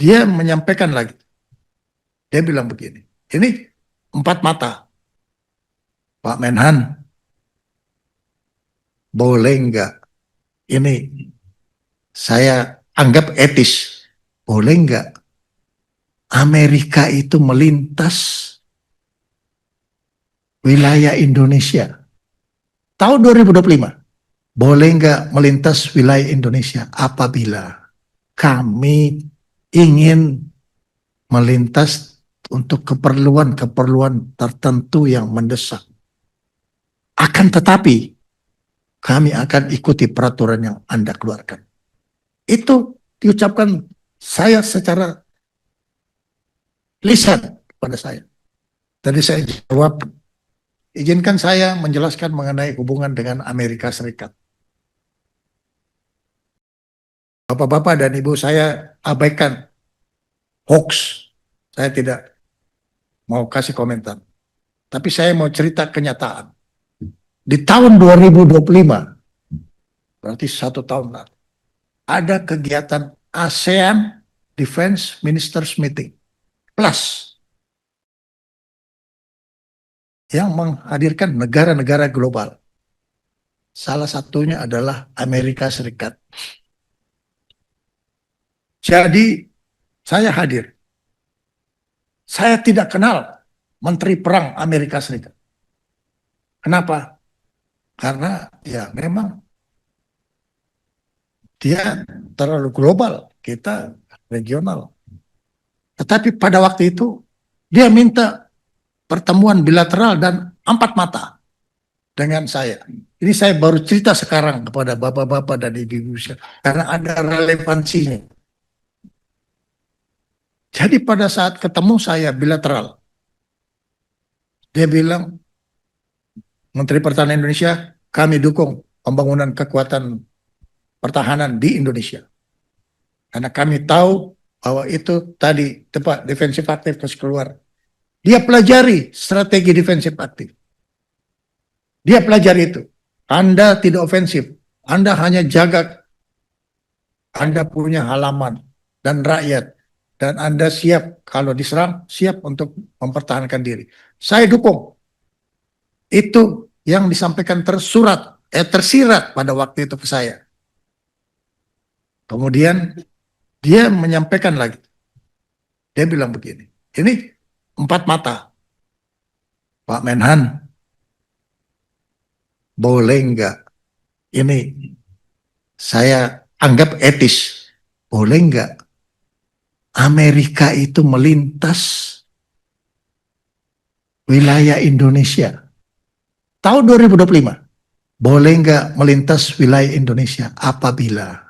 Dia menyampaikan lagi. Dia bilang begini, ini empat mata. Pak Menhan, boleh nggak ini saya anggap etis. Boleh nggak Amerika itu melintas wilayah Indonesia tahun 2025? Boleh nggak melintas wilayah Indonesia apabila kami ingin melintas untuk keperluan-keperluan tertentu yang mendesak. Akan tetapi, kami akan ikuti peraturan yang Anda keluarkan. Itu diucapkan saya secara lisan pada saya. Tadi saya jawab, izinkan saya menjelaskan mengenai hubungan dengan Amerika Serikat. Bapak-bapak dan ibu, saya abaikan hoax. Saya tidak mau kasih komentar. Tapi saya mau cerita kenyataan. Di tahun 2025, berarti 1 tahun lalu, ada kegiatan ASEAN Defense Ministers Meeting Plus yang menghadirkan negara-negara global. Salah satunya adalah Amerika Serikat. Jadi saya hadir. Saya tidak kenal Menteri Perang Amerika Serikat. Kenapa? Karena ya memang dia terlalu global, kita regional. Tetapi pada waktu itu dia minta pertemuan bilateral dan empat mata dengan saya. Ini saya baru cerita sekarang kepada bapak-bapak dan ibu-ibu karena ada relevansinya. Jadi pada saat ketemu saya bilateral, dia bilang, Menteri Pertahanan Indonesia, kami dukung pembangunan kekuatan pertahanan di Indonesia. Karena kami tahu bahwa itu tadi tepat defensif aktif terus keluar. Dia pelajari strategi defensif aktif. Dia pelajari itu. Anda tidak ofensif. Anda hanya jaga. Anda punya halaman dan rakyat. Dan Anda siap kalau diserang, siap untuk mempertahankan diri. Saya dukung. Itu yang disampaikan tersirat pada waktu itu ke saya. Kemudian dia menyampaikan lagi. Dia bilang begini, ini empat mata. Pak Menhan, boleh nggak ini saya anggap etis. Boleh nggak Amerika itu melintas wilayah Indonesia tahun 2025? Boleh nggak melintas wilayah Indonesia apabila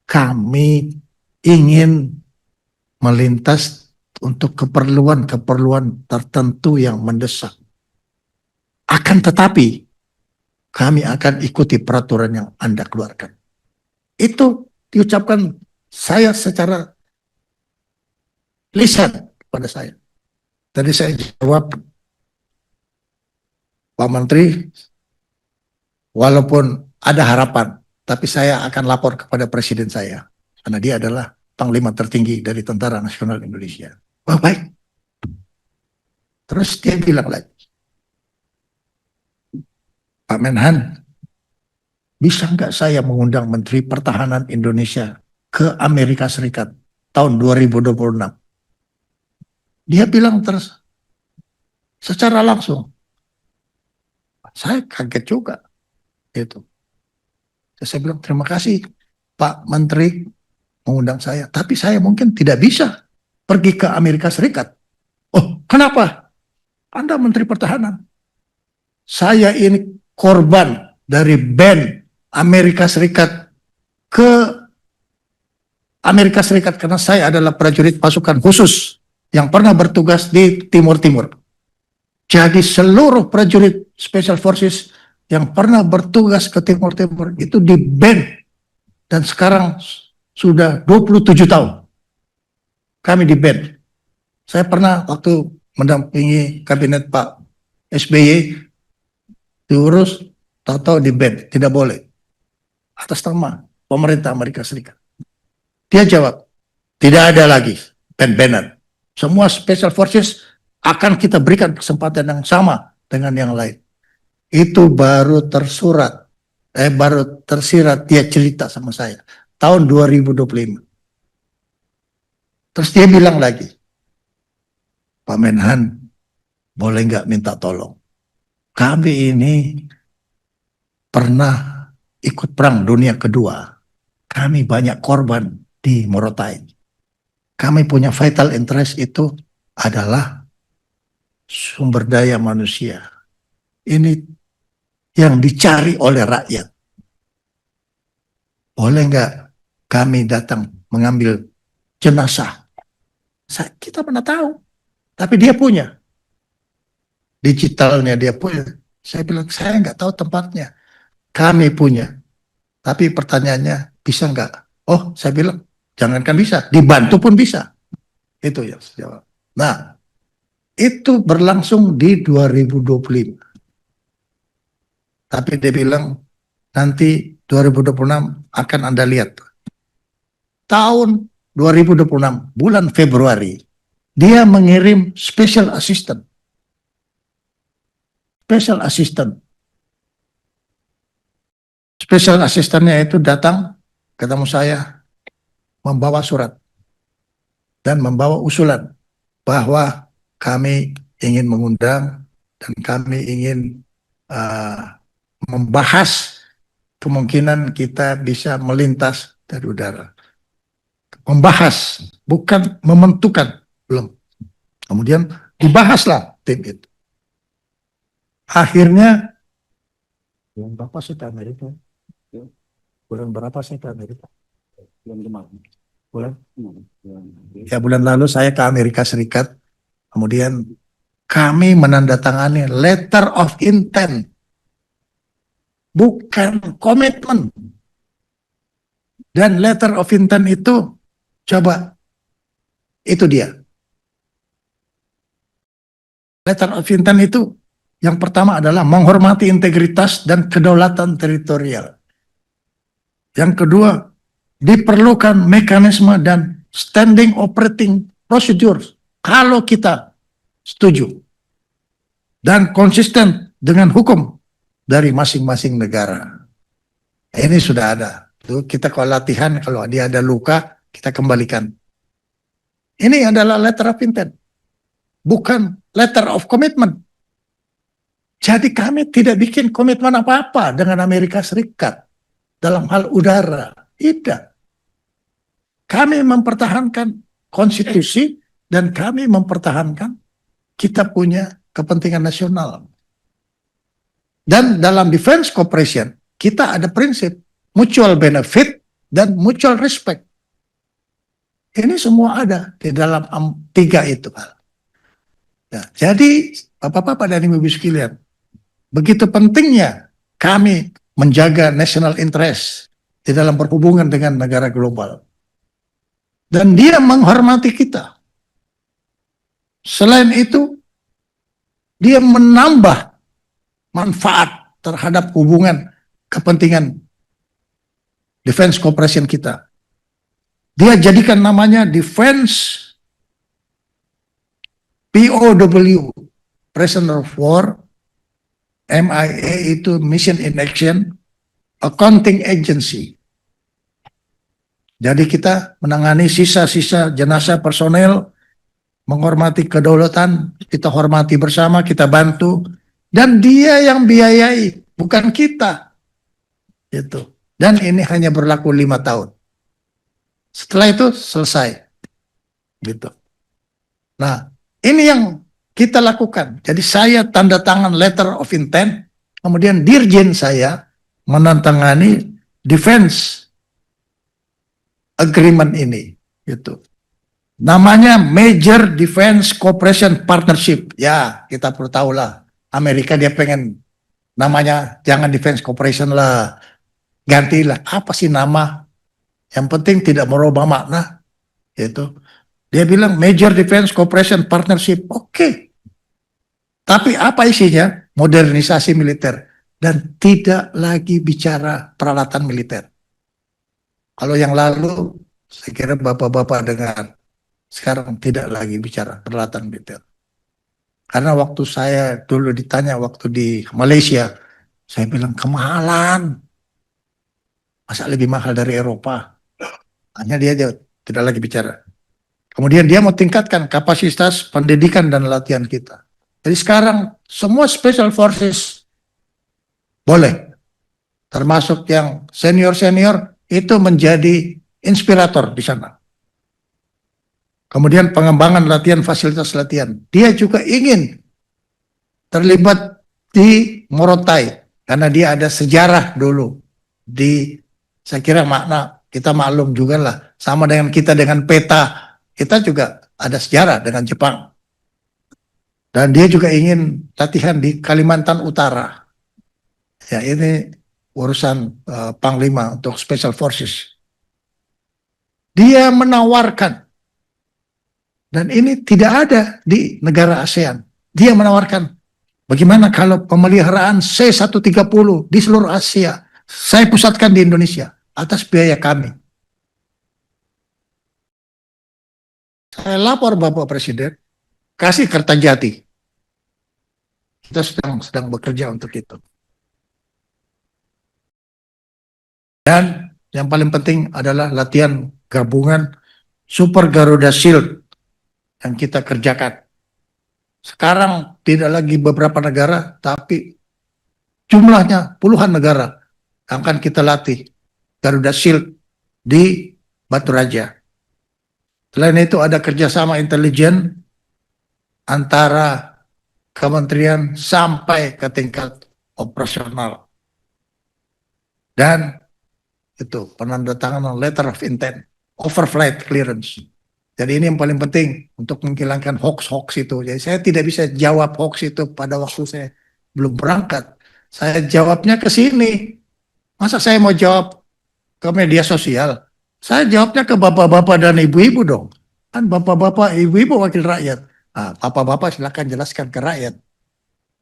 kami ingin melintas untuk keperluan-keperluan tertentu yang mendesak. Akan tetapi, kami akan ikuti peraturan yang Anda keluarkan. Itu diucapkan saya secara lisan pada saya. Tadi saya jawab, Pak Menteri, walaupun ada harapan, tapi saya akan lapor kepada presiden saya. Karena dia adalah Panglima tertinggi dari Tentara Nasional Indonesia. Wah, baik. Terus dia bilang lagi, Pak Menhan, bisa nggak saya mengundang Menteri Pertahanan Indonesia ke Amerika Serikat tahun 2026? Dia bilang terus secara langsung. Saya kaget juga. Itu. Saya bilang terima kasih Pak Menteri mengundang saya. Tapi saya mungkin tidak bisa pergi ke Amerika Serikat. Oh, kenapa? Anda Menteri Pertahanan. Saya ini korban dari ban Amerika Serikat ke Amerika Serikat karena saya adalah prajurit pasukan khusus yang pernah bertugas di Timur Timur. Jadi seluruh prajurit Special Forces yang pernah bertugas ke Timur Timur itu di ban dan sekarang sudah 27 tahun kami di ban. Saya pernah waktu mendampingi kabinet Pak SBY diurus, tahu-tahu di ban, tidak boleh atas nama pemerintah Amerika Serikat. Dia jawab, tidak ada lagi Ben Bennett. Semua Special Forces akan kita berikan kesempatan yang sama dengan yang lain. Itu baru baru tersirat dia cerita sama saya tahun 2025. Terus dia bilang lagi, Pak Menhan, boleh nggak minta tolong? Kami ini pernah ikut perang dunia kedua. Kami banyak korban di Morotai. Kami punya vital interest itu adalah sumber daya manusia. Ini yang dicari oleh rakyat. Boleh nggak kami datang mengambil jenazah? Kita pernah tahu, tapi dia punya. Digitalnya dia punya. Saya bilang, saya nggak tahu tempatnya. Kami punya. Tapi pertanyaannya, bisa nggak? Oh, saya bilang, jangankan bisa, dibantu pun bisa. Itu yang saya jawab. Nah, itu berlangsung di 2025. Tapi dia bilang, nanti 2026 akan Anda lihat. Tahun 2026, bulan Februari, dia mengirim special assistant. Special assistant. Special assistantnya itu datang, ketemu saya, membawa surat dan membawa usulan bahwa kami ingin mengundang dan kami ingin membahas kemungkinan kita bisa melintas dari udara. Membahas, bukan mementukan, belum. Kemudian dibahaslah tim itu. Akhirnya, bulan berapa sih ke Amerika? Bulan berapa saya ke Amerika? Bulan kemarin. Bulan lalu saya ke Amerika Serikat. Kemudian kami menandatangani letter of intent. Bukan komitmen. Dan letter of intent itu, coba, itu dia. Letter of intent itu, yang pertama adalah menghormati integritas dan kedaulatan teritorial. Yang kedua, diperlukan mekanisme dan standing operating procedure kalau kita setuju. Dan konsisten dengan hukum dari masing-masing negara. Ini sudah ada. Kita kalau latihan, kalau dia ada luka, kita kembalikan. Ini adalah letter of intent. Bukan letter of commitment. Jadi kami tidak bikin komitmen apa-apa dengan Amerika Serikat dalam hal udara. Tidak. Kami mempertahankan konstitusi dan kami mempertahankan kita punya kepentingan nasional. Dan dalam defense cooperation, kita ada prinsip mutual benefit dan mutual respect. Ini semua ada di dalam tiga itu. Nah, jadi, Bapak-bapak dan Ibu sekalian, begitu pentingnya kami menjaga national interest di dalam berhubungan dengan negara global. Dan dia menghormati kita. Selain itu, dia menambah manfaat terhadap hubungan kepentingan defense cooperation kita. Dia jadikan namanya defense POW, prisoner of war, MIA itu mission in action, accounting agency. Jadi kita menangani sisa-sisa jenazah personel, menghormati kedaulatan, kita hormati bersama, kita bantu, dan dia yang biayai, bukan kita. Gitu. Dan ini hanya berlaku 5 tahun. Setelah itu selesai. Gitu. Nah, ini yang kita lakukan. Jadi saya tanda tangan letter of intent, kemudian dirjen saya menandatangani defense agreement ini. Gitu. Namanya Major Defense Cooperation Partnership. Ya, kita perlu tahu lah. Amerika dia pengen namanya jangan Defense Cooperation lah. Gantilah. Apa sih nama? Yang penting tidak merubah makna. Gitu. Dia bilang Major Defense Cooperation Partnership. Oke. Tapi apa isinya? Modernisasi militer. Dan tidak lagi bicara peralatan militer. Kalau yang lalu, saya kira bapak-bapak dengar. Sekarang tidak lagi bicara peralatan militer. Karena waktu saya dulu ditanya waktu di Malaysia, saya bilang kemahalan, masa lebih mahal dari Eropa. Hanya dia tidak lagi bicara. Kemudian dia mau tingkatkan kapasitas pendidikan dan latihan kita. Jadi sekarang semua special forces boleh, termasuk yang senior-senior itu menjadi inspirator di sana. Kemudian pengembangan latihan, fasilitas latihan. Dia juga ingin terlibat di Morotai karena dia ada sejarah dulu di, saya kira makna kita maklum juga lah, sama dengan kita dengan peta, kita juga ada sejarah dengan Jepang. Dan dia juga ingin latihan di Kalimantan Utara. Ya, ini urusan Panglima untuk Special Forces. Dia menawarkan, dan ini tidak ada di negara ASEAN. Dia menawarkan, bagaimana kalau pemeliharaan C-130 di seluruh Asia, saya pusatkan di Indonesia atas biaya kami. Saya lapor Bapak Presiden, kasih Kertajati. Kita sedang bekerja untuk itu. Dan yang paling penting adalah latihan gabungan Super Garuda Shield yang kita kerjakan. Sekarang tidak lagi beberapa negara, tapi jumlahnya puluhan negara akan kita latih Garuda Shield di Batu Raja. Selain itu ada kerjasama intelijen antara kementerian sampai ke tingkat operasional. Dan itu penandatanganan letter of intent, overflight clearance. Jadi ini yang paling penting untuk menghilangkan hoax-hoax itu. Jadi saya tidak bisa jawab hoax itu pada waktu saya belum berangkat. Saya jawabnya ke sini. Masa saya mau jawab ke media sosial? Saya jawabnya ke bapak-bapak dan ibu-ibu dong. Kan bapak-bapak, ibu-ibu wakil rakyat. Nah, bapak-bapak silakan jelaskan ke rakyat.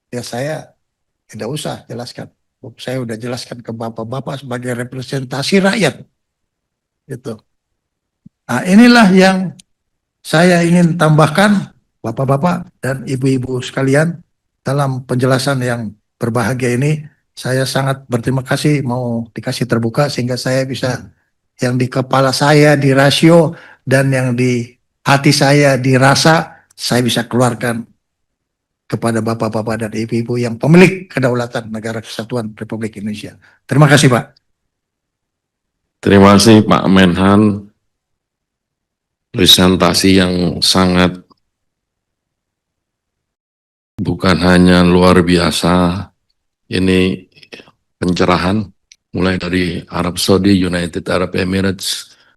Ya saya tidak usah jelaskan. Saya udah jelaskan ke bapak-bapak sebagai representasi rakyat. Gitu. Nah, inilah yang saya ingin tambahkan, bapak-bapak dan ibu-ibu sekalian, dalam penjelasan yang berbahagia ini. Saya sangat berterima kasih mau dikasih terbuka sehingga saya bisa yang di kepala saya dirasio dan yang di hati saya dirasa, saya bisa keluarkan kepada bapak-bapak dan ibu-ibu yang pemilik kedaulatan Negara Kesatuan Republik Indonesia. Terima kasih, Pak. Terima kasih Pak Menhan. Presentasi yang sangat bukan hanya luar biasa, ini pencerahan mulai dari Arab Saudi, United Arab Emirates,